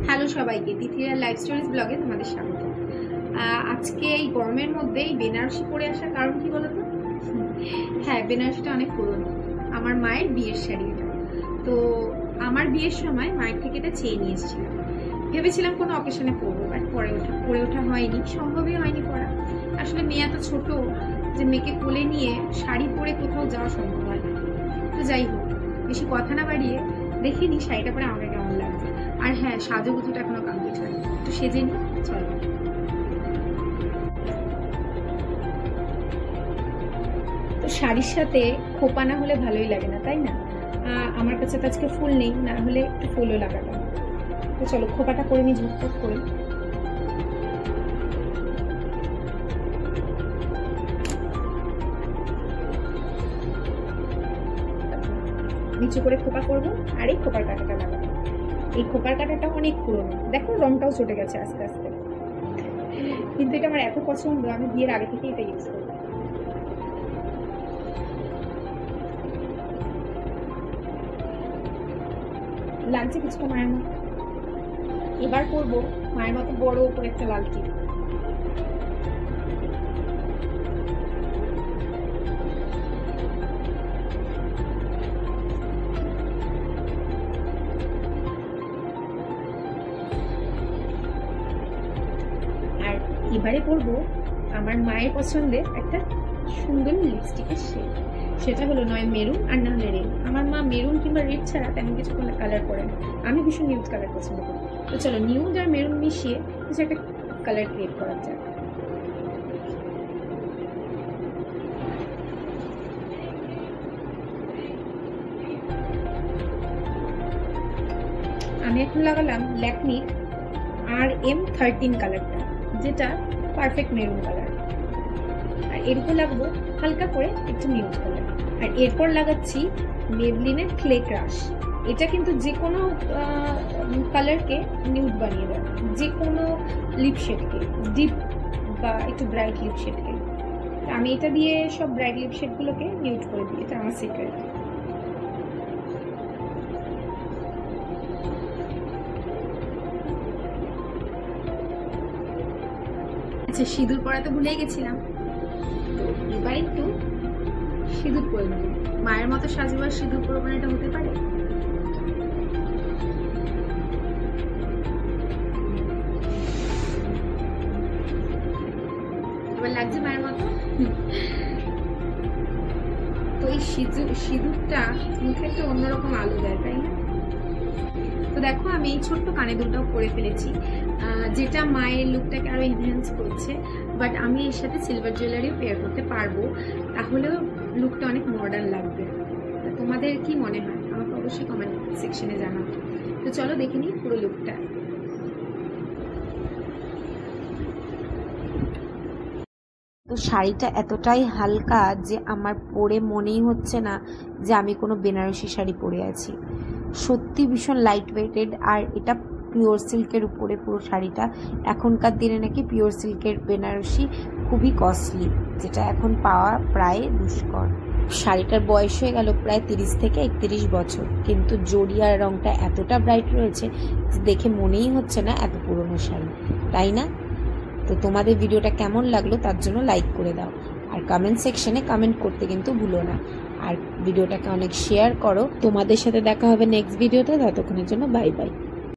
Hello সবাইকে, তিথিরার life stories ব্লগে তোমাদের স্বাগত। আজকে এই গরমের মধ্যে এই বেনারসি পরে আসার কারণ কি বলতো? হ্যাঁ, বেনারসিটা অনেক পুরনো, আমার মায়ের বিয়ের শাড়ি এটা। তো আমার বিয়ের সময় মায়ের থেকে এটা চেয়ে নিয়ে এসেছিলাম, ভেবেছিলাম কোনো অকেশনে পরবো, বাট পরে ওঠা হয়নি, সম্ভবই হয়নি পরা। আসলে মেয়ে এত ছোট যে মেয়েকে কোলে নিয়ে শাড়ি পরে কোথাও যাওয়া সম্ভব হয় না। তো যাই হোক, বেশি কথা না বাড়িয়ে দেখে নি শাড়িটা পরে আমাকে কেমন লাগছে। আর হ্যাঁ, সাজুগুজুটা এখনো কমপ্লিট হয়নি, একটু সেজে নি। চলো। তো শাড়ির সাথে খোপা না হলে ভালোই লাগে না, তাই না? আমার কাছে তো আজকে ফুল নেই, না হলে একটু ফুলও লাগাতাম। তো চলো খোপাটা করে নি ঝটপট করে। নিচু করে খোপা করবো আর এই খোপার কাঁটাটা লাগাবো। এই খোপার কাঁটাটা অনেক পুরনো, দেখো রংটাও চটে গেছে আস্তে আস্তে, কিন্তু এটা আমার এত পছন্দ, আমি বিয়ের আগে থেকে এটা ইউজ করবো। লাগছে কিছুটা মায়ের মতো। এবার করবো মায়ের মতো বড় উপরে একটা লাল টিপ। আর এবারে করবো আমার মায়ের পছন্দের একটা সুন্দর লিপস্টিকের শেড। সেটা হলো নয় মেরুন আর না হলে রেড। আমার মা মেরুন কিংবা রেড ছাড়া তেমন কিছু কালার করে না, আমি ভীষণ নিউড কালার পছন্দ করি। তো চলো নিউড আর মেরুন মিশিয়ে কিছু একটা কালার ক্রিয়েট করা যাক। আমি এখন লাগালাম ল্যাকমির RM13 কালারটা, যেটা পারফেক্ট মেরুন কালার। আর এর উপর লাগবো হালকা করে একটু নিউড কালার। আর এরপর লাগাচ্ছি মেবলিনের ক্লে ক্রাশ। এটা কিন্তু যে কোনো কালারকে নিউড বানিয়ে দেয়, যে কোনো লিপ শেডকে, ডিপ বা একটু ব্রাইট লিপ শেডকে। আমি এটা দিয়ে সব ব্রাইট লিপ শেডগুলোকে নিউড করে দিই, এটা আমার সিক্রেট। আচ্ছা, সিঁদুর পরাতে ভুলে গেছিলাম, তো এবার একটু সিঁদুর পরে নেব। মায়ের মতো সাজবার সিঁদুর পরবো না, এটা হতে পারে? এবার লাগছে মায়ের মতো। তো এই সিঁদুরটা মুখে একটা অন্যরকম আলো দেয়, তাই না? তো দেখো আমি এই ছোট্ট কানে দুলটাও করে ফেলেছি, যেটা মায়ের লুকটাকে আরো এনহ্যান্স করছে। বাট আমি এর সাথে সিলভার জুয়েলারিও পেয়ার করতে পারবো, তাহলেও লুকটা অনেক মডার্ন লাগবে। তোমাদের কি মনে হয় আমাকে অবশ্যই কমেন্ট সেকশনে জানাও। তো চলো দেখে নিই পুরো লুকটা। তো শাড়িটা এতটাই হালকা যে আমার পরে মনেই হচ্ছে না যে আমি কোনো বেনারসি শাড়ি পরে আছি। সত্যি ভীষণ লাইট ওয়েটেড, আর এটা পিওর সিল্কের উপরে পুরো শাড়িটা। এখনকার দিনে নাকি পিওর সিল্কের বেনারসি খুবই কস্টলি, যেটা এখন পাওয়া প্রায় দুষ্কর। শাড়িটার বয়স হয়ে গেল প্রায় 30 থেকে 31 বছর, কিন্তু জড়িয়ার রংটা এতটা ব্রাইট রয়েছে যে দেখে মনেই হচ্ছে না এত পুরনো শাড়ি, তাই না? তো তোমাদের ভিডিওটা কেমন লাগলো তার জন্য লাইক করে দাও, আর কমেন্ট সেকশনে কমেন্ট করতে কিন্তু ভুলো না, আর ভিডিওটাকে অনেক শেয়ার করো। তোমাদের সাথে দেখা হবে নেক্সট ভিডিওতে, ততক্ষণের জন্য বাই বাই।